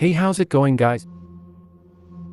Hey, how's it going, guys?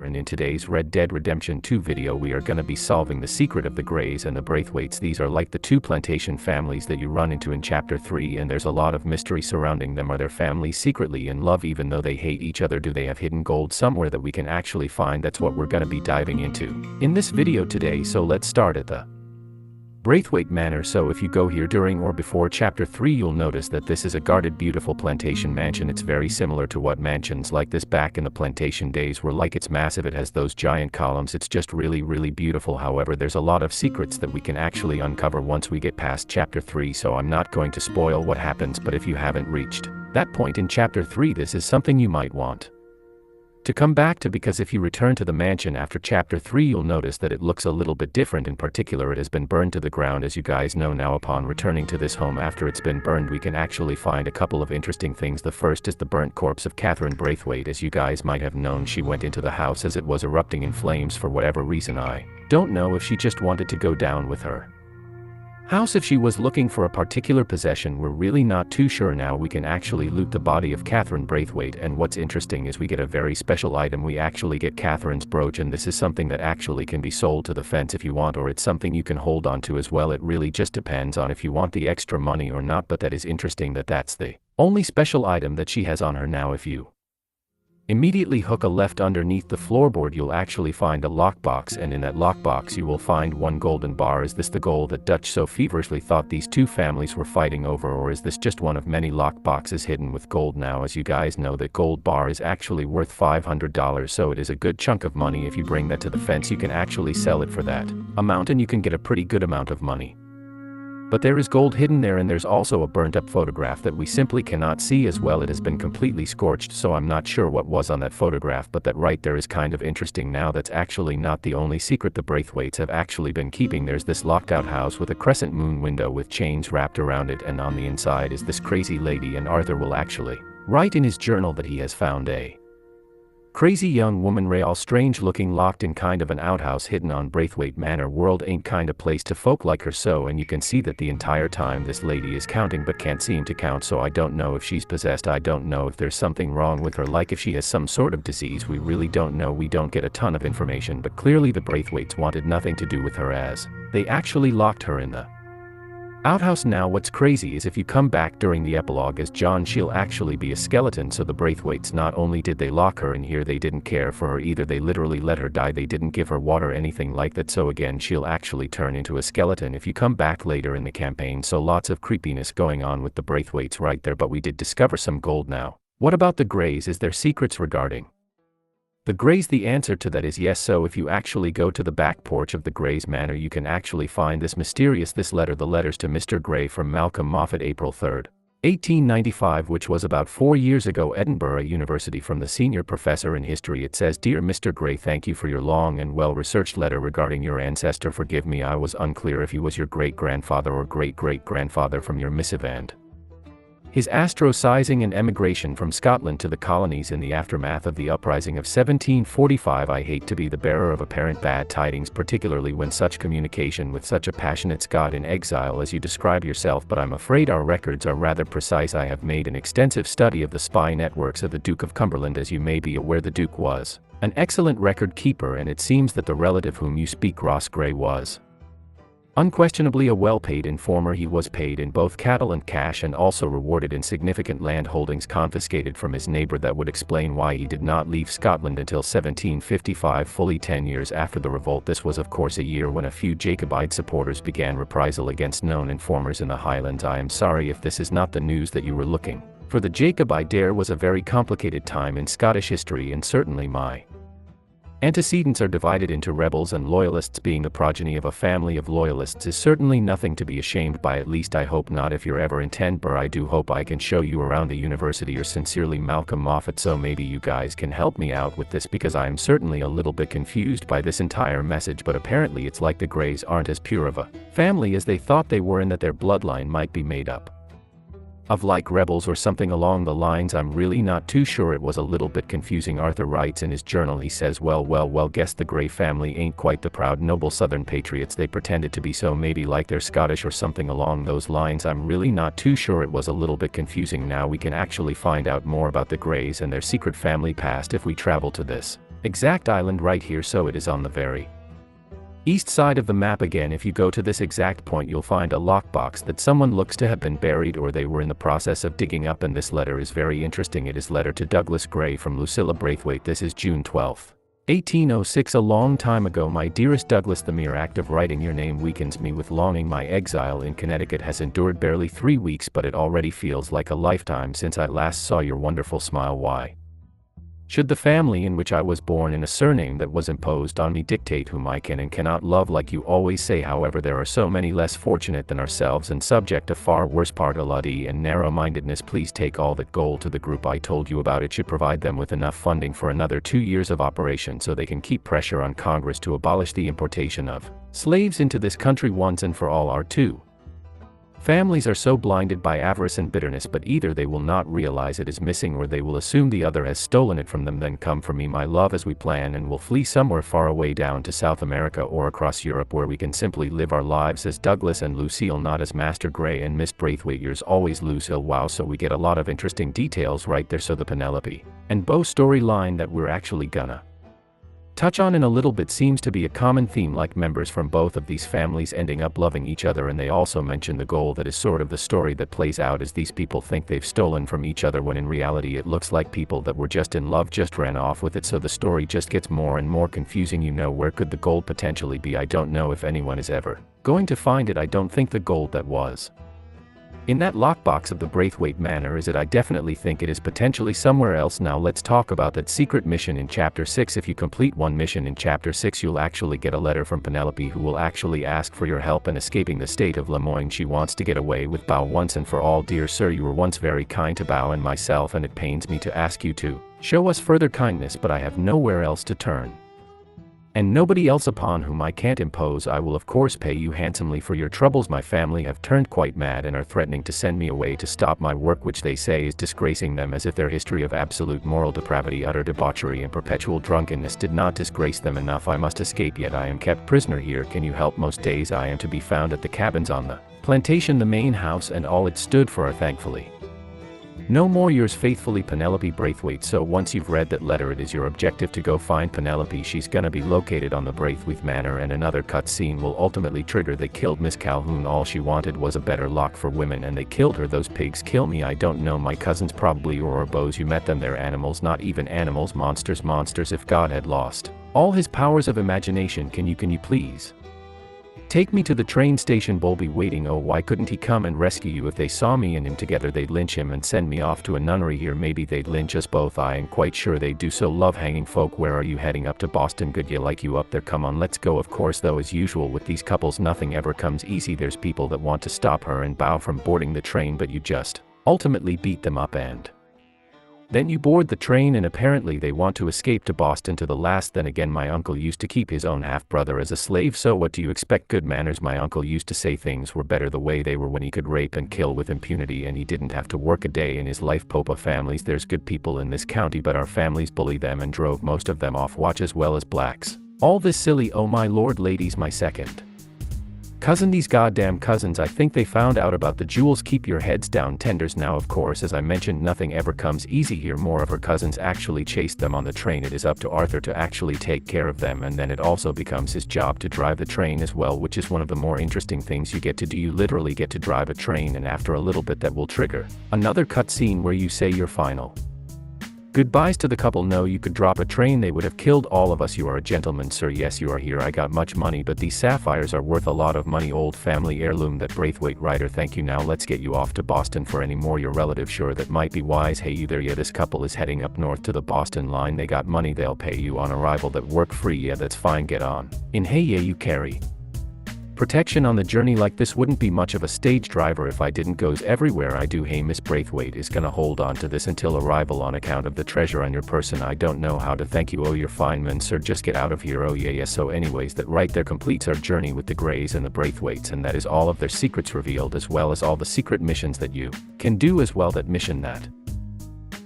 And in today's Red Dead Redemption 2 video, we are gonna be solving the secret of the Greys and the Braithwaites. These are like the two plantation families that you run into in Chapter 3, and there's a lot of mystery surrounding them. Are their families secretly in love even though they hate each other? Do they have hidden gold somewhere that we can actually find? That's what we're gonna be diving into in this video today. So let's start at the Braithwaite Manor. So if you go here during or before Chapter 3, you'll notice that this is a guarded, beautiful plantation mansion. It's very similar to what mansions like this back in the plantation days were like. It's massive, it has those giant columns, it's just really beautiful. However, there's a lot of secrets that we can actually uncover once we get past Chapter 3, so I'm not going to spoil what happens, but if you haven't reached that point in Chapter 3, this is something you might want to come back to, because if you return to the mansion after Chapter 3, you'll notice that it looks a little bit different. In particular, it has been burned to the ground, as you guys know. Now, upon returning to this home after it's been burned, we can actually find a couple of interesting things. The first is the burnt corpse of Catherine Braithwaite. As you guys might have known, she went into the house as it was erupting in flames for whatever reason. I don't know if she just wanted to go down with her house, if she was looking for a particular possession. We're really not too sure. Now we can actually loot the body of Catherine Braithwaite, and what's interesting is we get a very special item. We actually get Catherine's brooch, and this is something that actually can be sold to the fence if you want, or it's something you can hold on to as well. It really just depends on if you want the extra money or not, but that is interesting that that's the only special item that she has on her. Now if you immediately hook a left underneath the floorboard, you'll actually find a lockbox, and in that lockbox you will find one golden bar. Is this the gold that Dutch so feverishly thought these two families were fighting over, or is this just one of many lockboxes hidden with gold? Now, as you guys know, that gold bar is actually worth $500, so it is a good chunk of money. If you bring that to the fence, you can actually sell it for that amount, and you can get a pretty good amount of money. But there is gold hidden there, and there's also a burnt up photograph that we simply cannot see as well. It has been completely scorched, so I'm not sure what was on that photograph, but that right there is kind of interesting. Now, that's actually not the only secret the Braithwaites have actually been keeping. There's this locked out house with a crescent moon window with chains wrapped around it, and on the inside is this crazy lady, and Arthur will actually write in his journal that he has found a crazy young woman, all strange looking, locked in kind of an outhouse hidden on Braithwaite Manor. World ain't kind of place to folk like her. So, and you can see that the entire time this lady is counting but can't seem to count. So I don't know if she's possessed. I don't know if there's something wrong with her, like if she has some sort of disease. We really don't know. We don't get a ton of information, but clearly the Braithwaites wanted nothing to do with her, as they actually locked her in the outhouse. Now, what's crazy is if you come back during the epilogue as John, she'll actually be a skeleton. So the Braithwaites, not only did they lock her in here, they didn't care for her either. They literally let her die. They didn't give her water, anything like that. So again, she'll actually turn into a skeleton if you come back later in the campaign. So lots of creepiness going on with the Braithwaites right there. But we did discover some gold. Now, what about the Greys? Is there secrets regarding the Greys? The answer to that is yes. So if you actually go to the back porch of the Greys Manor, you can actually find this letter, the letters to Mr. Grey from Malcolm Moffat, April 3rd, 1895, which was about 4 years ago, Edinburgh University, from the senior professor in history. It says, "Dear Mr. Grey, thank you for your long and well-researched letter regarding your ancestor. Forgive me, I was unclear if he was your great-grandfather or great-great-grandfather. From your missive and his astrocizing and emigration from Scotland to the colonies in the aftermath of the uprising of 1745, I hate to be the bearer of apparent bad tidings, particularly when such communication with such a passionate Scot in exile as you describe yourself, but I'm afraid our records are rather precise. I have made an extensive study of the spy networks of the Duke of Cumberland. As you may be aware, the Duke was an excellent record keeper, and it seems that the relative whom you speak, Ross Grey, was unquestionably a well-paid informer. He was paid in both cattle and cash, and also rewarded in significant land holdings confiscated from his neighbor. That would explain why he did not leave Scotland until 1755, fully 10 years after the revolt. This was of course a year when a few Jacobite supporters began reprisal against known informers in the Highlands. I am sorry if this is not the news that you were looking for. The Jacobite era was a very complicated time in Scottish history, and certainly my antecedents are divided into rebels and loyalists. Being the progeny of a family of loyalists is certainly nothing to be ashamed by. At least I hope not. If you're ever in Edinburgh, I do hope I can show you around the university. Yours sincerely, Malcolm Moffat. So maybe you guys can help me out with this, because I am certainly a little bit confused by this entire message. But apparently it's like the Greys aren't as pure of a family as they thought they were, and that their bloodline might be made up of like rebels or something along the lines. I'm really not too sure, it was a little bit confusing. Arthur writes in his journal, he says, well, guess the Grey family ain't quite the proud noble southern patriots they pretended to be, so maybe like they're Scottish or something along those lines. I'm really not too sure, it was a little bit confusing. Now we can actually find out more about the Greys and their secret family past if we travel to this exact island right here. So it is on the very east side of the map. Again, if you go to this exact point, you'll find a lockbox that someone looks to have been buried or they were in the process of digging up, and this letter is very interesting. It is letter to Douglas Grey from Lucilla Braithwaite. This is June 12, 1806. A long time ago, my dearest Douglas, the mere act of writing your name weakens me with longing. My exile in Connecticut has endured barely 3 weeks, but it already feels like a lifetime since I last saw your wonderful smile. Why should the family in which I was born in a surname that was imposed on me dictate whom I can and cannot love, like you always say? However, there are so many less fortunate than ourselves and subject to far worse party and narrow-mindedness. Please take all that gold to the group I told you about. It should provide them with enough funding for another 2 years of operation so they can keep pressure on Congress to abolish the importation of slaves into this country once and for all. Our two families are so blinded by avarice and bitterness, but either they will not realize it is missing or they will assume the other has stolen it from them. Then come for me, my love, as we plan, and we'll flee somewhere far away down to South America or across Europe, where we can simply live our lives as Douglas and Lucille, not as Master Grey and Miss Braithwaite. Yours always, Lucille. Wow, so we get a lot of interesting details right there. So the Penelope and Beau storyline that we're actually gonna touch on in a little bit seems to be a common theme, like members from both of these families ending up loving each other, and they also mention the goal that is sort of the story that plays out as these people think they've stolen from each other, when in reality it looks like people that were just in love just ran off with it. So the story just gets more and more confusing. You know, where could the gold potentially be? I don't know if anyone is ever going to find it. I don't think the gold that was in that lockbox of the Braithwaite Manor is it. I definitely think it is potentially somewhere else. Now let's talk about that secret mission in Chapter 6. If you complete one mission in Chapter 6, you'll actually get a letter from Penelope, who will actually ask for your help in escaping the state of Lemoyne. She wants to get away with Beau once and for all. Dear sir, you were once very kind to Beau and myself, and it pains me to ask you to show us further kindness, but I have nowhere else to turn, and nobody else upon whom I can't impose. I will of course pay you handsomely for your troubles. My family have turned quite mad and are threatening to send me away to stop my work, which they say is disgracing them, as if their history of absolute moral depravity, utter debauchery, and perpetual drunkenness did not disgrace them enough. I must escape, yet I am kept prisoner here. Can you help? Most days I am to be found at the cabins on the plantation, the main house, and all it stood for are thankfully no more. Yours faithfully, Penelope Braithwaite. So once you've read that letter, it is your objective to go find Penelope. She's gonna be located on the Braithwaite Manor, and another cut scene will ultimately trigger. They killed Miss Calhoun. All she wanted was a better lock for women, and they killed her. Those pigs kill me. I don't know, my cousins probably, or Beau's. You met them. They're animals, not even animals, monsters. Monsters. If God had lost all his powers of imagination, can you please take me to the train station? Beau'll be waiting. Oh, why couldn't he come and rescue you? If they saw me and him together, they'd lynch him and send me off to a nunnery here. Maybe they'd lynch us both. I am quite sure they'd do so. Love hanging folk. Where are you heading? Up to Boston. Good, you like you up there. Come on, let's go. Of course, though, as usual with these couples, nothing ever comes easy. There's people that want to stop her and Beau from boarding the train, but you just ultimately beat them up, and then you board the train, and apparently they want to escape to Boston to the last. Then again, my uncle used to keep his own half-brother as a slave, so what do you expect? Good manners. My uncle used to say things were better the way they were, when he could rape and kill with impunity and he didn't have to work a day in his life. Popa families. There's good people in this county, but our families bully them and drove most of them off, watch as well as blacks. All this silly. Oh my lord, ladies, my second cousin, these goddamn cousins, I think they found out about the jewels. Keep your heads down, tenders. Now of course, as I mentioned, nothing ever comes easy here. More of her cousins actually chased them on the train. It is up to Arthur to actually take care of them, and then it also becomes his job to drive the train as well, which is one of the more interesting things you get to do. You literally get to drive a train, and after a little bit that will trigger another cutscene where you say your final goodbyes to the couple. No, you could drop a train, they would have killed all of us. You are a gentleman, sir. Yes, you are. Here, I got much money, but these sapphires are worth a lot of money. Old family heirloom, that Braithwaite writer. Thank you. Now let's get you off to Boston for any more your relative. Sure, that might be wise. Hey, you there? Yeah, this couple is heading up north to the Boston line. They got money, they'll pay you on arrival. That work free. Yeah, that's fine. Get on in. Hey, yeah, you carry Protection on the journey like this wouldn't be much of a stage driver if I didn't goes everywhere I do. Hey, Miss Braithwaite is gonna hold on to this until arrival on account of the treasure on your person. I don't know how to thank you. Oh, you're fine, man, sir, just get out of here. Oh yeah. So anyways, that right there completes our journey with the Greys and the Braithwaites, and that is all of their secrets revealed, as well as all the secret missions that you can do as well. That mission that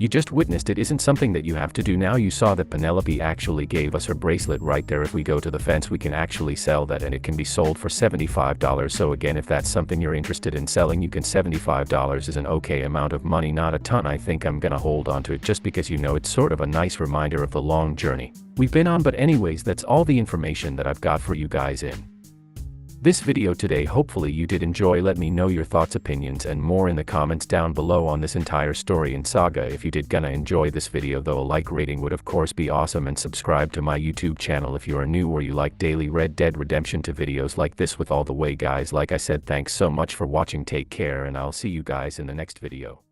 you just witnessed, it isn't something that you have to do now. You saw that Penelope actually gave us her bracelet right there. If we go to the fence, we can actually sell that, and it can be sold for $75. So again, if that's something you're interested in selling, you can. $75 is an okay amount of money, not a ton. I think I'm gonna hold on to it just because, you know, it's sort of a nice reminder of the long journey we've been on. But anyways, that's all the information that I've got for you guys in this video today. Hopefully you did enjoy. Let me know your thoughts, opinions, and more in the comments down below on this entire story and saga. If you did gonna enjoy this video though, a like rating would of course be awesome, and subscribe to my YouTube channel if you are new or you like daily Red Dead Redemption 2 videos like this. With all the way guys, like I said, thanks so much for watching, take care, and I'll see you guys in the next video.